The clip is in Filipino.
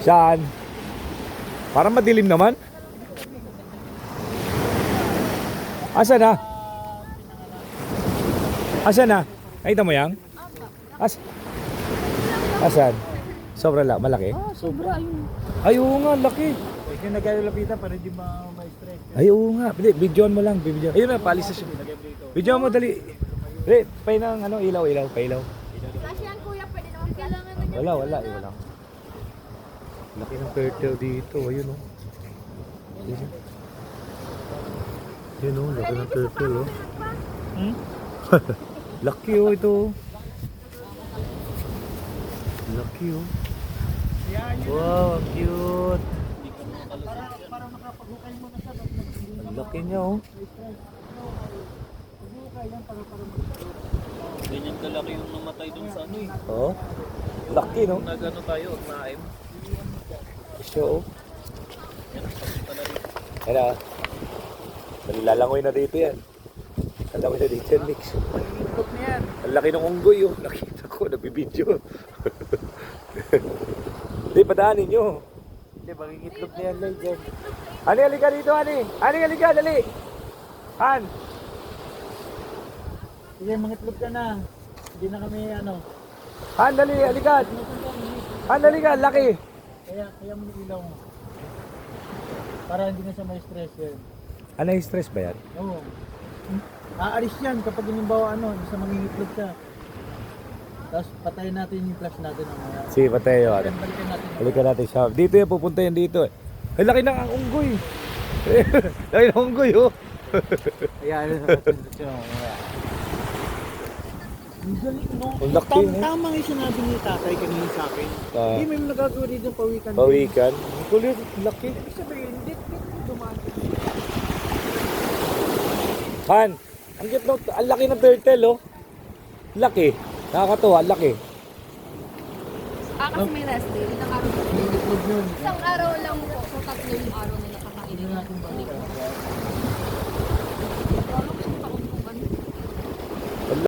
Saan? Parang madilim naman. Asa na? Asa na? Nakita mo yan? Asan? Sobra lang, malaki? Ah, sobra yun. Ay, oo nga, laki. Kaya nagkalapitan para hindi ma-stress. Ay, oo nga. Hindi, videoan mo lang. Videoan. Ayun na, paalis na siya. Videoan mo, dali. Dali, pay ng ano, ilaw, pailaw. Kasi yan kuya, pwede naman kailangan na Wala. Laki ng turtle dito. Ayun, oh. Ayun, oh. Laki ng turtle, oh. Laki, oh, ito. Laki, oh. Wow, cute. Ang laki niya, oh. Ganyan kalaki yung namatay dun sa ano eh. Oh. Laki, no? Nagano tayo, naim. Siya, oh. Yan na. Nalilalangoy na dito yan. Lalangoy na dito yan, Mix. Itlog na yan. Ang laki ng unggoy, oh. Nakita ko, nabibidyo. Hindi, padaanin nyo. Hindi, maging itlog na yan lang dyan. Ani, halika dito, Ani. Ani, halika, dali. Han. Sige, mangitlog ka na. Hindi na kami ano. Han, dali, halika. Han, halika, laki. Kaya mo ilaw mo. Para hindi na siya may stress yan. Ano yung stress ba yan? Oo. Aalis yan kapag halimbawa ano, isa mangingitlog siya. Tapos patayin natin yung flash natin mamaya. Sige, patay yun. Then balikan natin. Halika natin siya. Dito yan, pupunta yan dito. Ay, laki ng unggoy. Laki ng unggoy, oh. Kaya ano sa natin mamaya. Ang galing, no? Ang laki, no? Tama yung sinabi ni tatay kanina sa akin. Ah. Hindi, may nagagawa dito ng pawikan. Pawikan. Kulit, laki. Ibig sabihin, hindi dumaan. Han, ang cute, no? Ang laki ng turtle, oh. Laki. Nakakatuwa, laki. kasi may rest day. Ilang araw lang. Itlog yun. Isang araw lang po. So, tatlo yung araw na nakakainin. Hindi natin balikan.